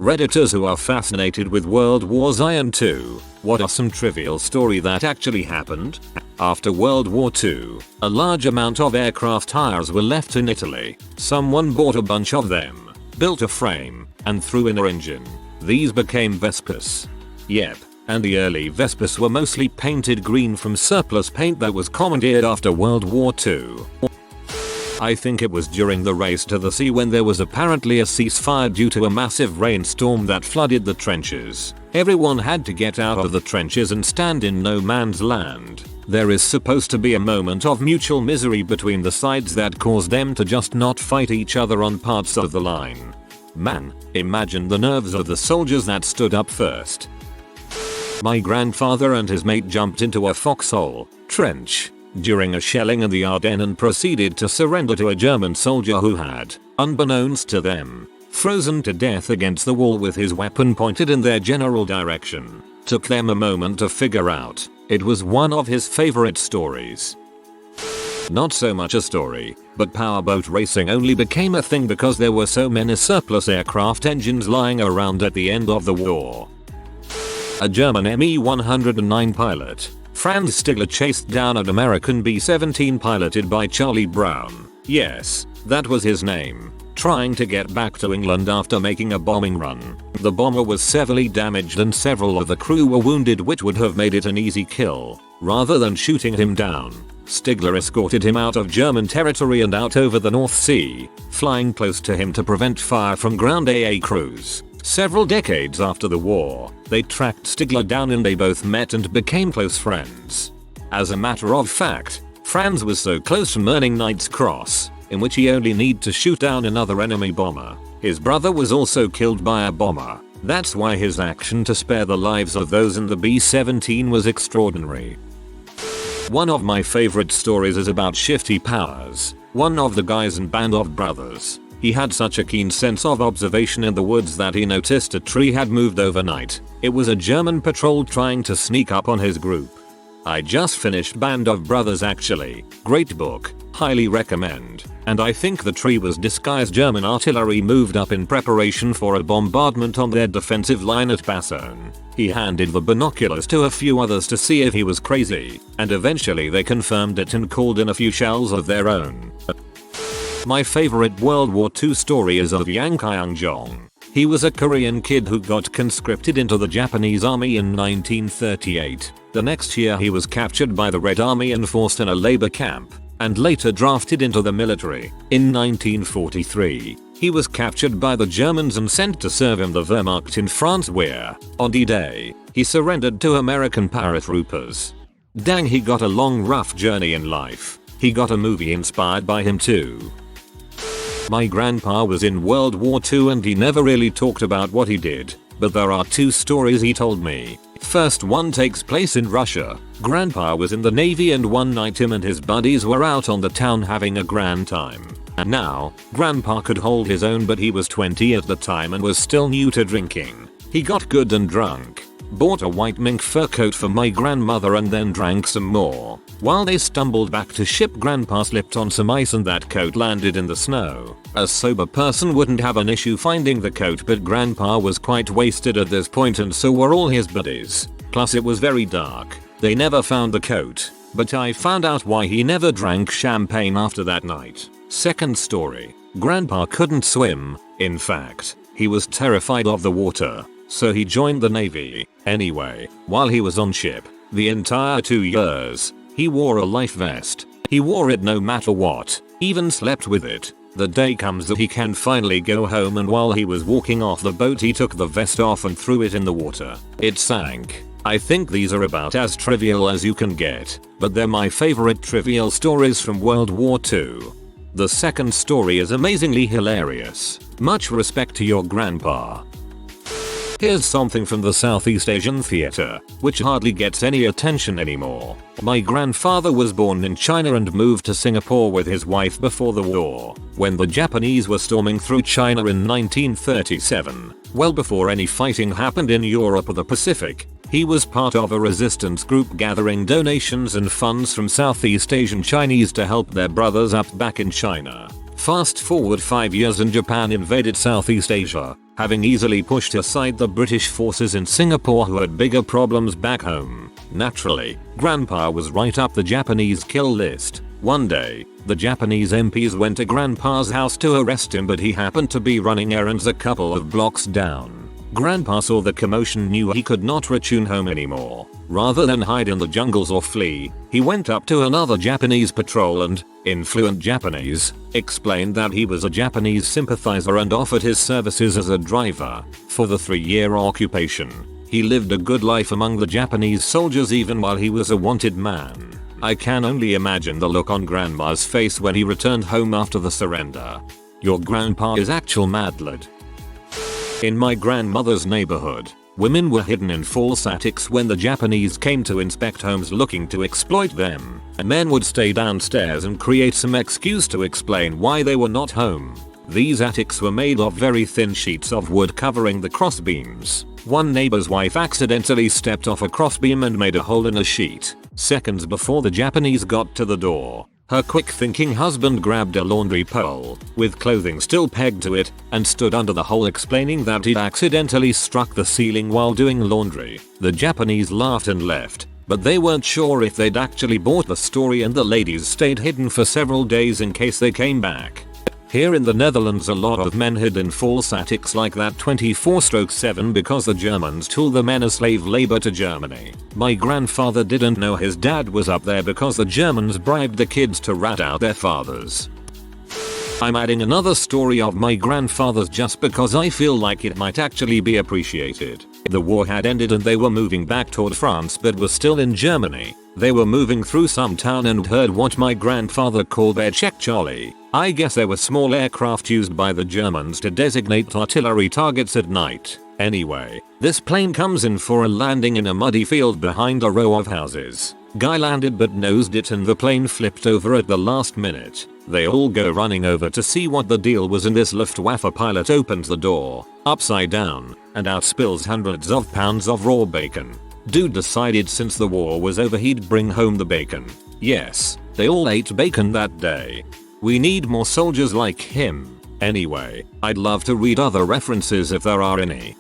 Redditors who are fascinated with World War II, what are some trivial story that actually happened? After World War II, a large amount of aircraft tires were left in Italy. Someone bought a bunch of them, built a frame, and threw in an engine. These became Vespas. Yep, and the early Vespas were mostly painted green from surplus paint that was commandeered after World War II. I think it was during the race to the sea when there was apparently a ceasefire due to a massive rainstorm that flooded the trenches. Everyone had to get out of the trenches and stand in no man's land. There is supposed to be a moment of mutual misery between the sides that caused them to just not fight each other on parts of the line. Man, imagine the nerves of the soldiers that stood up first. My grandfather and his mate jumped into a foxhole trench during a shelling in the Ardennes and proceeded to surrender to a German soldier who had, unbeknownst to them, frozen to death against the wall with his weapon pointed in their general direction. Took them a moment to figure out. It was one of his favorite stories. Not so much a story, but powerboat racing only became a thing because there were so many surplus aircraft engines lying around at the end of the war. A German Me-109 pilot, Franz Stigler, chased down an American B-17 piloted by Charlie Brown, yes, that was his name, trying to get back to England after making a bombing run. The bomber was severely damaged and several of the crew were wounded, which would have made it an easy kill. Rather than shooting him down, Stigler escorted him out of German territory and out over the North Sea, flying close to him to prevent fire from ground AA crews. Several decades after the war, they tracked Stigler down and they both met and became close friends. As a matter of fact, Franz was so close from earning Knight's Cross, in which he only needed to shoot down another enemy bomber. His brother was also killed by a bomber. That's why his action to spare the lives of those in the B-17 was extraordinary. One of my favorite stories is about Shifty Powers, one of the guys in Band of Brothers. He had such a keen sense of observation in the woods that he noticed a tree had moved overnight. It was a German patrol trying to sneak up on his group. I just finished Band of Brothers actually. Great book, highly recommend. And I think the tree was disguised German artillery moved up in preparation for a bombardment on their defensive line at Bastogne. He handed the binoculars to a few others to see if he was crazy, and eventually they confirmed it and called in a few shells of their own. My favorite World War II story is of Yang Kyung-jong. He was a Korean kid who got conscripted into the Japanese army in 1938. The next year he was captured by the Red Army and forced in a labor camp, and later drafted into the military. In 1943, he was captured by the Germans and sent to serve in the Wehrmacht in France where, on D-Day, he surrendered to American paratroopers. Dang, he got a long rough journey in life. He got a movie inspired by him too. My grandpa was in World War II and he never really talked about what he did, but there are two stories he told me. First one takes place in Russia. Grandpa was in the Navy and one night him and his buddies were out on the town having a grand time. And now, Grandpa could hold his own, but he was 20 at the time and was still new to drinking. He got good and drunk, bought a white mink fur coat for my grandmother and then drank some more. While they stumbled back to ship, Grandpa slipped on some ice and that coat landed in the snow. A sober person wouldn't have an issue finding the coat, but Grandpa was quite wasted at this point and so were all his buddies. Plus it was very dark. They never found the coat, but I found out why he never drank champagne after that night. Second story. Grandpa couldn't swim. In fact, he was terrified of the water, so he joined the Navy. Anyway, while he was on ship, the entire 2 years, he wore a life vest. He wore it no matter what, even slept with it. The day comes that he can finally go home, and while he was walking off the boat he took the vest off and threw it in the water. It sank. I think these are about as trivial as you can get, but they're my favorite trivial stories from World War II. The second story is amazingly hilarious. Much respect to your grandpa. Here's something from the Southeast Asian theater, which hardly gets any attention anymore. My grandfather was born in China and moved to Singapore with his wife before the war, when the Japanese were storming through China in 1937. Well before any fighting happened in Europe or the Pacific, he was part of a resistance group gathering donations and funds from Southeast Asian Chinese to help their brothers up back in China. Fast forward 5 years and Japan invaded Southeast Asia. having easily pushed aside the British forces in Singapore who had bigger problems back home. Naturally, Grandpa was right up the Japanese kill list. One day, the Japanese MPs went to Grandpa's house to arrest him, but he happened to be running errands a couple of blocks down. Grandpa saw the commotion, knew he could not return home anymore. Rather than hide in the jungles or flee, he went up to another Japanese patrol and, in fluent Japanese, explained that he was a Japanese sympathizer and offered his services as a driver for the 3-year occupation. He lived a good life among the Japanese soldiers even while he was a wanted man. I can only imagine the look on Grandma's face when he returned home after the surrender. Your grandpa is actual mad lad. In my grandmother's neighborhood, women were hidden in false attics when the Japanese came to inspect homes looking to exploit them, and men would stay downstairs and create some excuse to explain why they were not home. These attics were made of very thin sheets of wood covering the crossbeams. One neighbor's wife accidentally stepped off a crossbeam and made a hole in a sheet. Seconds before the Japanese got to the door, her quick-thinking husband grabbed a laundry pole, with clothing still pegged to it, and stood under the hole explaining that he'd accidentally struck the ceiling while doing laundry. The Japanese laughed and left, but they weren't sure if they'd actually bought the story, and the ladies stayed hidden for several days in case they came back. Here in the Netherlands, a lot of men hid in false attics like that 24/7 because the Germans told the men as slave labor to Germany. My grandfather didn't know his dad was up there because the Germans bribed the kids to rat out their fathers. I'm adding another story of my grandfather's just because I feel like it might actually be appreciated. The war had ended and they were moving back toward France but were still in Germany. They were moving through some town and heard what my grandfather called their Czech Charlie. I guess they were small aircraft used by the Germans to designate artillery targets at night. Anyway, this plane comes in for a landing in a muddy field behind a row of houses. Guy landed but nosed it and the plane flipped over at the last minute. They all go running over to see what the deal was, and this Luftwaffe pilot opens the door, upside down, and out spills hundreds of pounds of raw bacon. Dude decided since the war was over he'd bring home the bacon. Yes, they all ate bacon that day. We need more soldiers like him. Anyway, I'd love to read other references if there are any.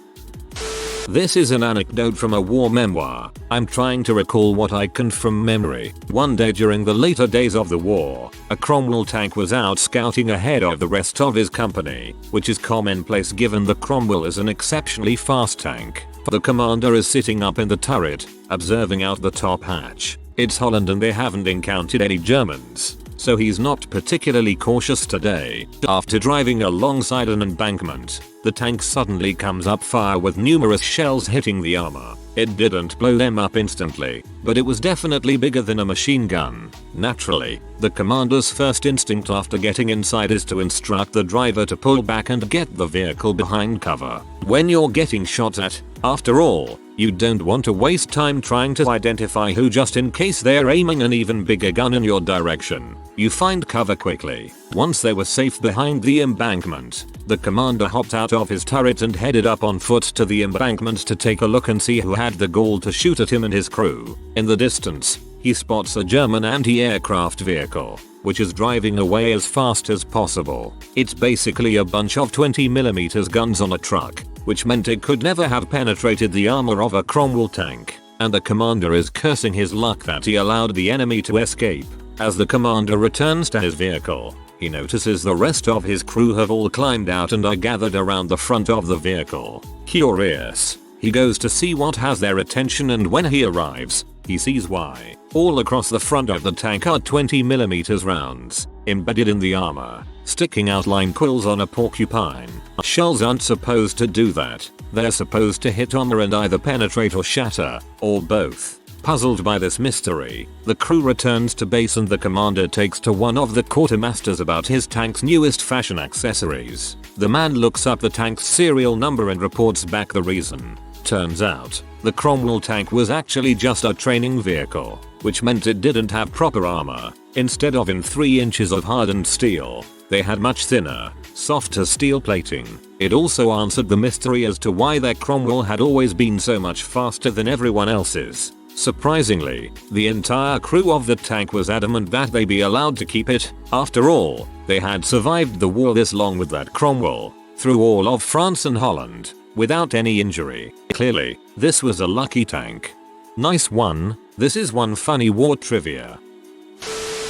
This is an anecdote from a war memoir. I'm trying to recall what I can from memory. One day during the later days of the war, a Cromwell tank was out scouting ahead of the rest of his company, which is commonplace given the Cromwell is an exceptionally fast tank. The commander is sitting up in the turret, observing out the top hatch. It's Holland and they haven't encountered any Germans, so he's not particularly cautious today. After driving alongside an embankment, the tank suddenly comes up fire with numerous shells hitting the armor. It didn't blow them up instantly, but it was definitely bigger than a machine gun. Naturally, the commander's first instinct after getting inside is to instruct the driver to pull back and get the vehicle behind cover. When you're getting shot at, after all, you don't want to waste time trying to identify who just in case they're aiming an even bigger gun in your direction. You find cover quickly. Once they were safe behind the embankment, the commander hopped out of his turret and headed up on foot to the embankment to take a look and see who had the gall to shoot at him and his crew. In the distance, he spots a German anti-aircraft vehicle, which is driving away as fast as possible. It's basically a bunch of 20mm guns on a truck, which meant it could never have penetrated the armor of a Cromwell tank, and the commander is cursing his luck that he allowed the enemy to escape. As the commander returns to his vehicle, he notices the rest of his crew have all climbed out and are gathered around the front of the vehicle. Curious, he goes to see what has their attention, and when he arrives, he sees why. All across the front of the tank are 20mm rounds, embedded in the armor, sticking out line quills on a porcupine. Shells aren't supposed to do that. They're supposed to hit armor and either penetrate or shatter, or both. Puzzled by this mystery, the crew returns to base and the commander takes to one of the quartermasters about his tank's newest fashion accessories. The man looks up the tank's serial number and reports back the reason. Turns out, the Cromwell tank was actually just a training vehicle, which meant it didn't have proper armor. Instead of in 3 inches of hardened steel, they had much thinner, softer steel plating. It also answered the mystery as to why their Cromwell had always been so much faster than everyone else's. Surprisingly, the entire crew of the tank was adamant that they be allowed to keep it. After all, they had survived the war this long with that Cromwell. through all of France and Holland, without any injury. Clearly, this was a lucky tank. Nice one. This is one funny war trivia.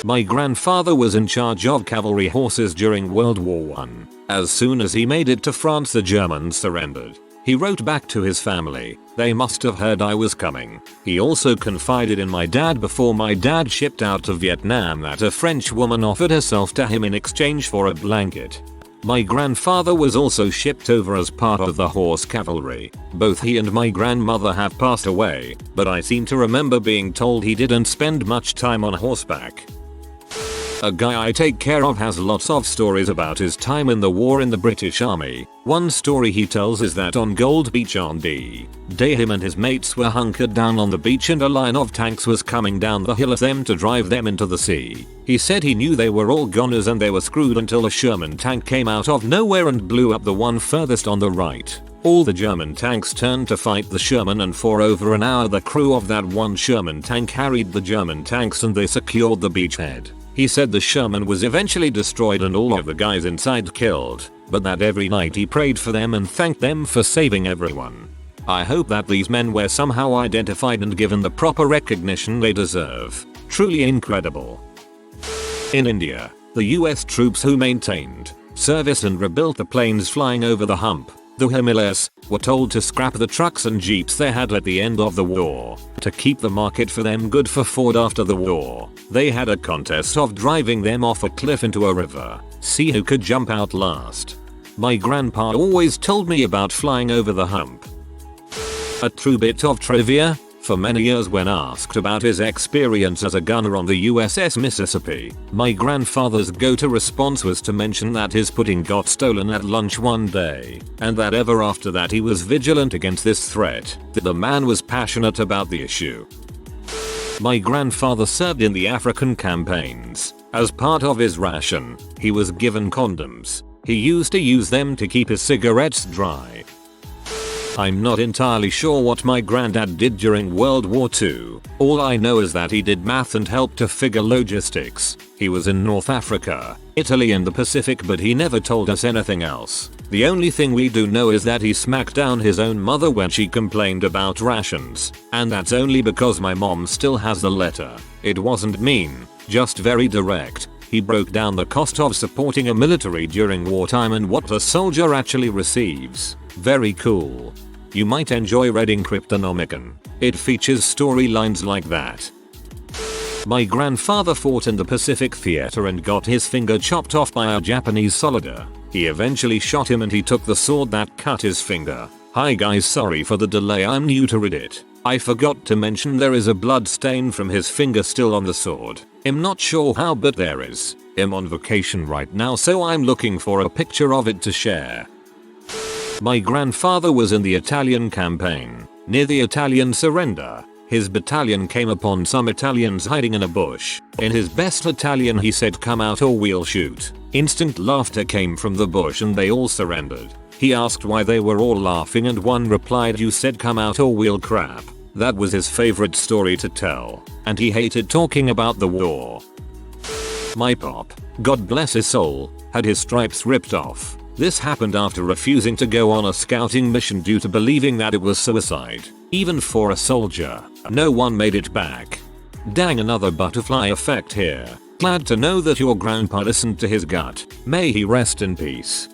My grandfather was in charge of cavalry horses during World War I. As soon as he made it to France, the Germans surrendered. He wrote back to his family, they must have heard I was coming. He also confided in my dad before my dad shipped out to Vietnam that a French woman offered herself to him in exchange for a blanket. My grandfather was also shipped over as part of the horse cavalry. Both he and my grandmother have passed away, but I seem to remember being told he didn't spend much time on horseback. A guy I take care of has lots of stories about his time in the war in the British Army. One story he tells is that on Gold Beach on D-Day him and his mates were hunkered down on the beach and a line of tanks was coming down the hill at them to drive them into the sea. He said he knew they were all goners and they were screwed until a Sherman tank came out of nowhere and blew up the one furthest on the right. All the German tanks turned to fight the Sherman and for over an hour the crew of that one Sherman tank harried the German tanks and they secured the beachhead. He said the Sherman was eventually destroyed and all of the guys inside killed, but that every night he prayed for them and thanked them for saving everyone. I hope that these men were somehow identified and given the proper recognition they deserve. Truly incredible. In India, the US troops who maintained, serviced and rebuilt the planes flying over the hump, the Himalayas, were told to scrap the trucks and jeeps they had at the end of the war, to keep the market for them good for Ford after the war. They had a contest of driving them off a cliff into a river, see who could jump out last. My grandpa always told me about flying over the hump. A true bit of trivia, for many years when asked about his experience as a gunner on the USS Mississippi, my grandfather's go-to response was to mention that his pudding got stolen at lunch one day, and that ever after that he was vigilant against this threat. The man was passionate about the issue. My grandfather served in the African campaigns. As part of his ration, he was given condoms. He used to use them to keep his cigarettes dry. I'm not entirely sure what my granddad did during World War II. All I know is that he did math and helped to figure logistics. He was in North Africa, Italy and the Pacific, but he never told us anything else. The only thing we do know is that he smacked down his own mother when she complained about rations. And that's only because my mom still has the letter. It wasn't mean, just very direct. He broke down the cost of supporting a military during wartime and what a soldier actually receives. Very cool. You might enjoy reading Cryptonomicon. It features storylines like that. My grandfather fought in the Pacific Theater and got his finger chopped off by a Japanese soldier. He eventually shot him and he took the sword that cut his finger. Hi guys, sorry for the delay, I'm new to Reddit. I forgot to mention there is a blood stain from his finger still on the sword. I'm not sure how, but there is. I'm on vacation right now, so I'm looking for a picture of it to share. My grandfather was in the Italian campaign. Near the Italian surrender, his battalion came upon some Italians hiding in a bush. In his best Italian he said, "Come out or we'll shoot." Instant laughter came from the bush and they all surrendered. He asked why they were all laughing and one replied, "You said come out or we'll crap." That was his favorite story to tell, and he hated talking about the war. My pop, God bless his soul, had his stripes ripped off. This happened after refusing to go on a scouting mission due to believing that it was suicide. Even for a soldier, no one made it back. Dang, another butterfly effect here. Glad to know that your grandpa listened to his gut. May he rest in peace.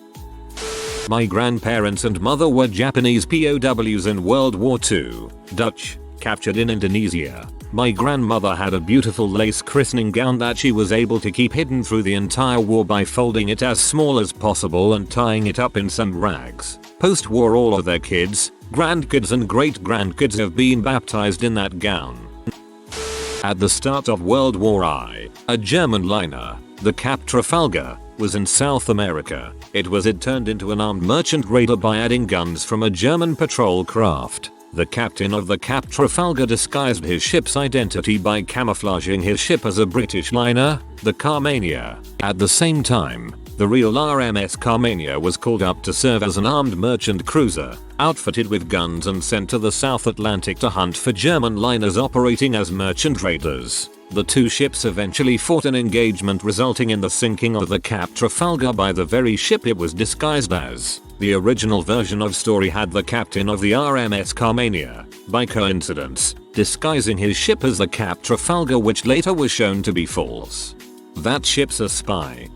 My grandparents and mother were Japanese POWs in World War II, Dutch, captured in Indonesia. My grandmother had a beautiful lace christening gown that she was able to keep hidden through the entire war by folding it as small as possible and tying it up in some rags. Post-war all of their kids, grandkids and great-grandkids have been baptized in that gown. At the start of World War I, a German liner, the Cap Trafalgar, was in South America. It turned into an armed merchant raider by adding guns from a German patrol craft. The captain of the Cap Trafalgar disguised his ship's identity by camouflaging his ship as a British liner, the Carmania. At the same time, the real RMS Carmania was called up to serve as an armed merchant cruiser, outfitted with guns and sent to the South Atlantic to hunt for German liners operating as merchant raiders. The two ships eventually fought an engagement resulting in the sinking of the Cap Trafalgar by the very ship it was disguised as. The original version of story had the captain of the RMS Carmania, by coincidence, disguising his ship as the Cap Trafalgar, which later was shown to be false. That ship's a spy.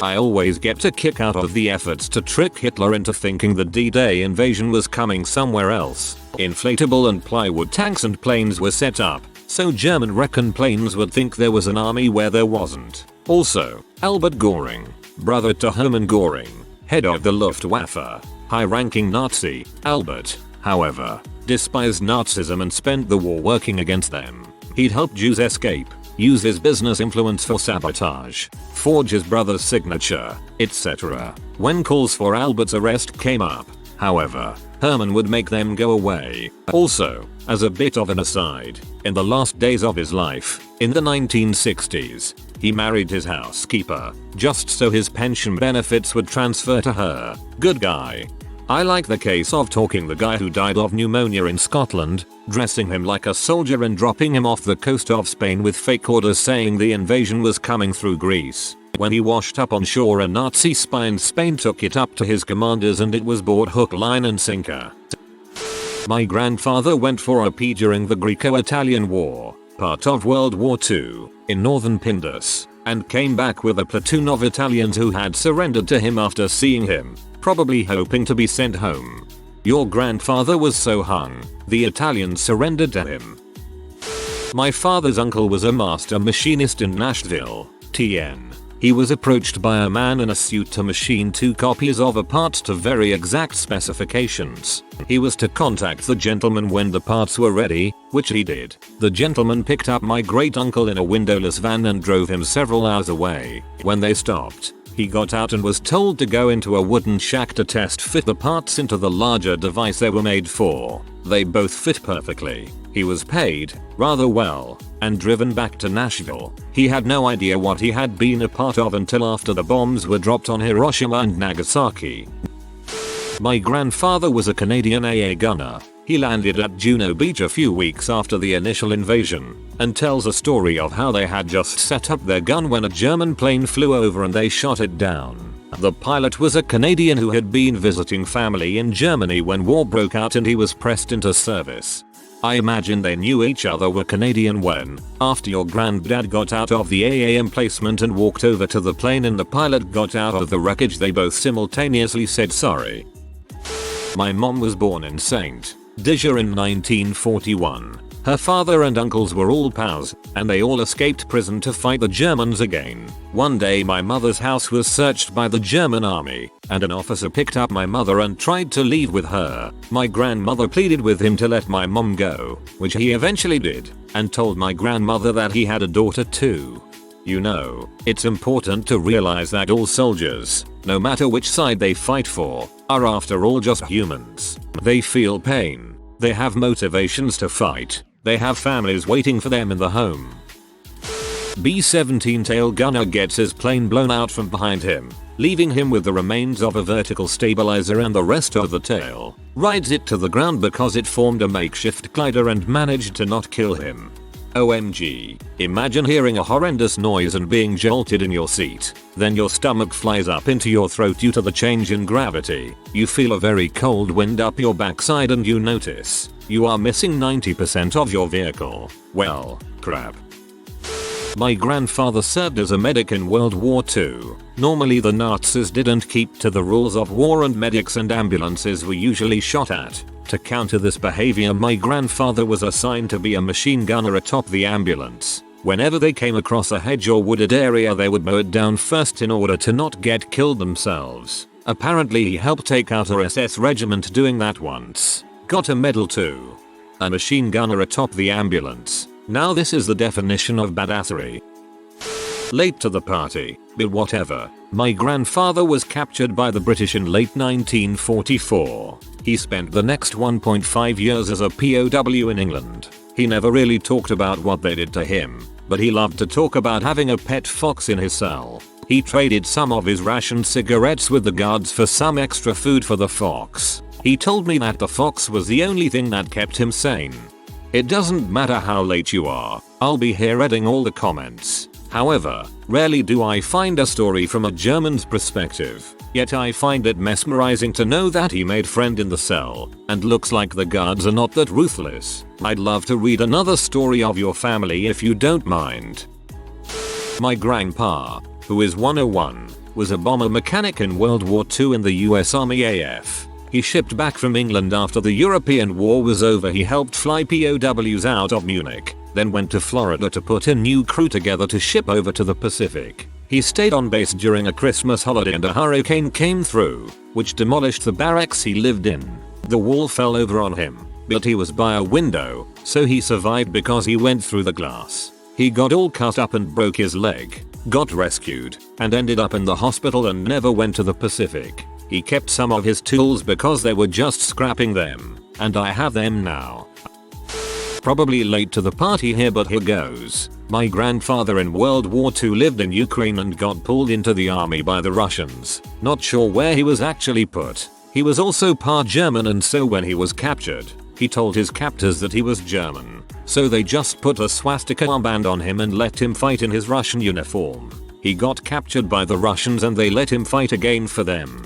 I always get a kick out of the efforts to trick Hitler into thinking the D-Day invasion was coming somewhere else. Inflatable and plywood tanks and planes were set up, so German recon planes would think there was an army where there wasn't. Also, Albert Göring, brother to Hermann Göring, head of the Luftwaffe, high-ranking Nazi. Albert, however, despised Nazism and spent the war working against them. He'd helped Jews escape, use his business influence for sabotage, forge his brother's signature, etc. When calls for Albert's arrest came up, however, Hermann would make them go away. Also, as a bit of an aside, in the last days of his life, in the 1960s, he married his housekeeper, just so his pension benefits would transfer to her. Good guy. I like the case of talking the guy who died of pneumonia in Scotland, dressing him like a soldier and dropping him off the coast of Spain with fake orders saying the invasion was coming through Greece. When he washed up on shore, a Nazi spy in Spain took it up to his commanders and it was bought hook, line and sinker. My grandfather went for a P during the Greco-Italian War, part of World War II, in northern Pindus, and came back with a platoon of Italians who had surrendered to him after seeing him, probably hoping to be sent home. Your grandfather was so hung, the Italians surrendered to him. My father's uncle was a master machinist in Nashville, TN. He was approached by a man in a suit to machine 2 copies of a part to very exact specifications. He was to contact the gentleman when the parts were ready, which he did. The gentleman picked up my great uncle in a windowless van and drove him several hours away. When they stopped, he got out and was told to go into a wooden shack to test fit the parts into the larger device they were made for. They both fit perfectly. He was paid rather well and driven back to Nashville. He had no idea what he had been a part of until after the bombs were dropped on Hiroshima and Nagasaki. My grandfather was a Canadian AA gunner. He landed at Juno Beach a few weeks after the initial invasion and tells a story of how they had just set up their gun when a German plane flew over and they shot it down. The pilot was a Canadian who had been visiting family in Germany when war broke out and he was pressed into service. I imagine they knew each other were Canadian when, after your granddad got out of the AA emplacement and walked over to the plane and the pilot got out of the wreckage, they both simultaneously said sorry. My mom was born in St. Dizier in 1941. Her father and uncles were all pals, and they all escaped prison to fight the Germans again. One day my mother's house was searched by the German army, and an officer picked up my mother and tried to leave with her. My grandmother pleaded with him to let my mom go, which he eventually did, and told my grandmother that he had a daughter too. You know, it's important to realize that all soldiers, no matter which side they fight for, are after all just humans. They feel pain. They have motivations to fight. They have families waiting for them in the home. B-17 tail gunner gets his plane blown out from behind him, leaving him with the remains of a vertical stabilizer and the rest of the tail. Rides it to the ground because it formed a makeshift glider and managed to not kill him. OMG. Imagine hearing a horrendous noise and being jolted in your seat. Then your stomach flies up into your throat due to the change in gravity. You feel a very cold wind up your backside and you notice you are missing 90% of your vehicle. Well, crap. My grandfather served as a medic in World War II. Normally the Nazis didn't keep to the rules of war and medics and ambulances were usually shot at. To counter this behavior, my grandfather was assigned to be a machine gunner atop the ambulance. Whenever they came across a hedge or wooded area, they would mow it down first in order to not get killed themselves. Apparently he helped take out a SS regiment doing that once. Got a medal too. A machine gunner atop the ambulance. Now this is the definition of badassery. Late to the party, but whatever. My grandfather was captured by the British in late 1944. He spent the next 1.5 years as a POW in England. He never really talked about what they did to him, but he loved to talk about having a pet fox in his cell. He traded some of his rationed cigarettes with the guards for some extra food for the fox. He told me that the fox was the only thing that kept him sane. It doesn't matter how late you are, I'll be here reading all the comments. However, rarely do I find a story from a German's perspective. Yet I find it mesmerizing to know that he made friend in the cell, and looks like the guards are not that ruthless. I'd love to read another story of your family if you don't mind. My grandpa, who is 101, was a bomber mechanic in World War II in the US Army AF. He shipped back from England after the European War was over. He helped fly POWs out of Munich, then went to Florida to put a new crew together to ship over to the Pacific. He stayed on base during a Christmas holiday and a hurricane came through, which demolished the barracks he lived in. The wall fell over on him, but he was by a window, so he survived because he went through the glass. He got all cut up and broke his leg, got rescued, and ended up in the hospital and never went to the Pacific. He kept some of his tools because they were just scrapping them, and I have them now. Probably late to the party here, but here goes. My grandfather in World War II lived in Ukraine and got pulled into the army by the Russians. Not sure where he was actually put. He was also part German, and so when he was captured, he told his captors that he was German. So they just put a swastika armband on him and let him fight in his Russian uniform. He got captured by the Russians and they let him fight again for them.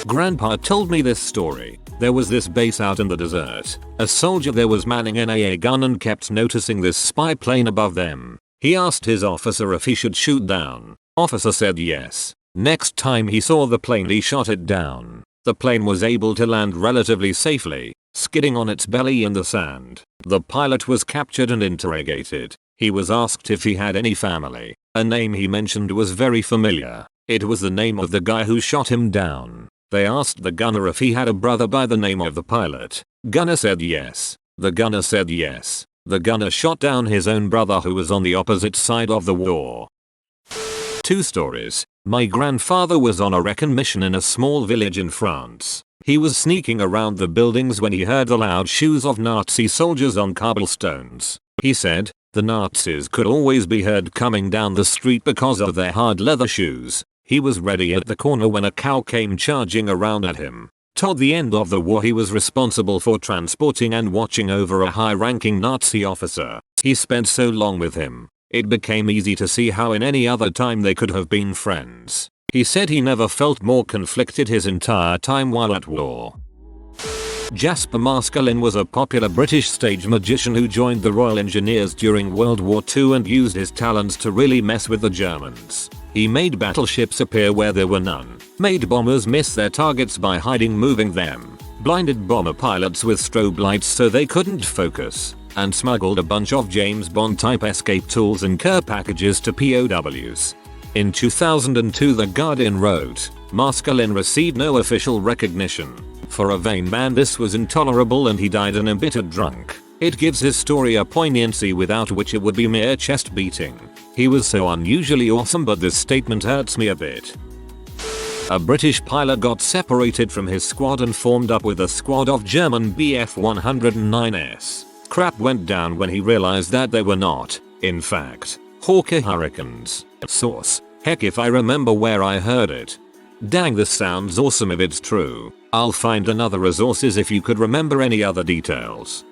Grandpa told me this story. There was this base out in the desert. A soldier there was manning an AA gun and kept noticing this spy plane above them. He asked his officer if he should shoot down. Officer said yes. Next time he saw the plane, he shot it down. The plane was able to land relatively safely, skidding on its belly in the sand. The pilot was captured and interrogated. He was asked if he had any family. A name he mentioned was very familiar. It was the name of the guy who shot him down. They asked the gunner if he had a brother by the name of the pilot. Gunner said yes. The gunner said yes. The gunner shot down his own brother who was on the opposite side of the war. 2 stories. My grandfather was on a recon mission in a small village in France. He was sneaking around the buildings when he heard the loud shoes of Nazi soldiers on cobblestones. He said, the Nazis could always be heard coming down the street because of their hard leather shoes. He was ready at the corner when a cow came charging around at him. Toward the end of the war, he was responsible for transporting and watching over a high-ranking Nazi officer. He spent so long with him, it became easy to see how in any other time they could have been friends. He said he never felt more conflicted his entire time while at war. Jasper Maskelyne was a popular British stage magician who joined the Royal Engineers during World War II and used his talents to really mess with the Germans. He made battleships appear where there were none, made bombers miss their targets by hiding moving them, blinded bomber pilots with strobe lights so they couldn't focus, and smuggled a bunch of James Bond type escape tools and care packages to POWs. In 2002, The Guardian wrote, Maskelyne received no official recognition. For a vain man this was intolerable and he died an embittered drunk. It gives his story a poignancy without which it would be mere chest beating. He was so unusually awesome, but this statement hurts me a bit. A British pilot got separated from his squad and formed up with a squad of German Bf-109s. Crap went down when he realized that they were not, in fact, Hawker Hurricanes. Source: heck if I remember where I heard it. Dang, this sounds awesome if it's true. I'll find another resources if you could remember any other details.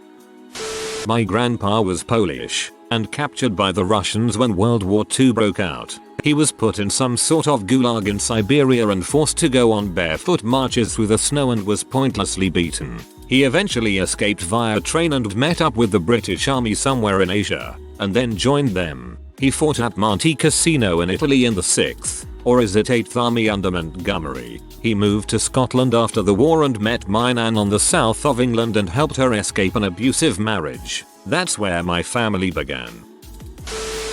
My grandpa was Polish and captured by the Russians when World War II broke out. He was put in some sort of gulag in Siberia and forced to go on barefoot marches through the snow and was pointlessly beaten. He eventually escaped via train and met up with the British Army somewhere in Asia, and then joined them. He fought at Monte Cassino in Italy in the 6th, or is it 8th Army under Montgomery. He moved to Scotland after the war and met my nan on the south of England and helped her escape an abusive marriage. That's where my family began.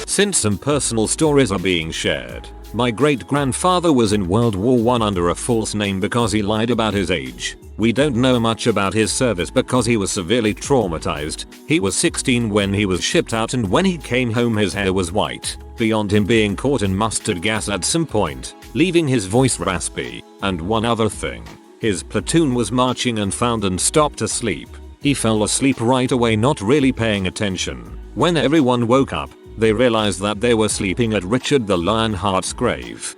Since some personal stories are being shared, my great-grandfather was in World War I under a false name because he lied about his age. We don't know much about his service because he was severely traumatized. He was 16 when he was shipped out, and when he came home his hair was white, beyond him being caught in mustard gas at some point, leaving his voice raspy. And one other thing, his platoon was marching and found and stopped to sleep. He fell asleep right away, not really paying attention. When everyone woke up, they realized that they were sleeping at Richard the Lionheart's grave.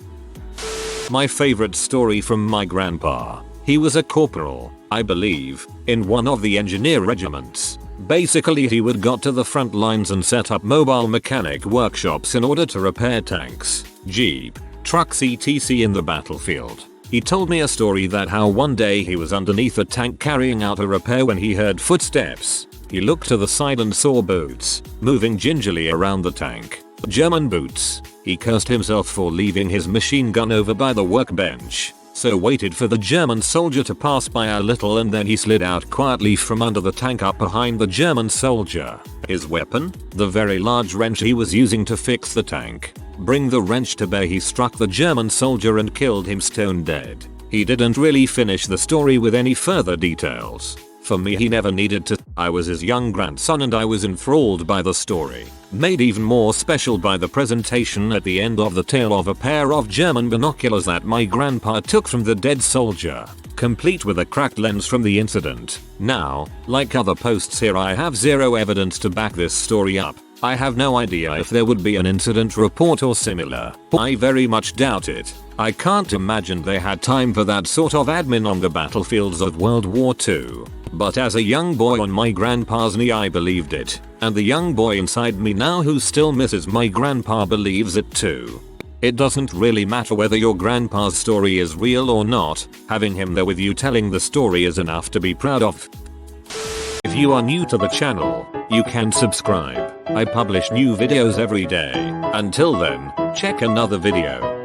My favorite story from my grandpa. He was a corporal, I believe, in one of the engineer regiments. Basically he would go to the front lines and set up mobile mechanic workshops in order to repair tanks, jeep, trucks etc in the battlefield. He told me a story that how one day he was underneath a tank carrying out a repair when he heard footsteps. He looked to the side and saw boots moving gingerly around the tank. German boots. He cursed himself for leaving his machine gun over by the workbench, so waited for the German soldier to pass by a little and then he slid out quietly from under the tank up behind the German soldier. His weapon? The very large wrench he was using to fix the tank. Bring the wrench to bear, he struck the German soldier and killed him stone dead. He didn't really finish the story with any further details. For me, he never needed to. I was his young grandson and I was enthralled by the story, made even more special by the presentation at the end of the tale of a pair of German binoculars that my grandpa took from the dead soldier, complete with a cracked lens from the incident. Now, like other posts here, I have zero evidence to back this story up. I have no idea if there would be an incident report or similar. I very much doubt it. I can't imagine they had time for that sort of admin on the battlefields of World War II. But as a young boy on my grandpa's knee, I believed it. And the young boy inside me now who still misses my grandpa believes it too. It doesn't really matter whether your grandpa's story is real or not. Having him there with you telling the story is enough to be proud of. If you are new to the channel, you can subscribe. I publish new videos every day. Until then, check another video.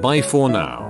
Bye for now.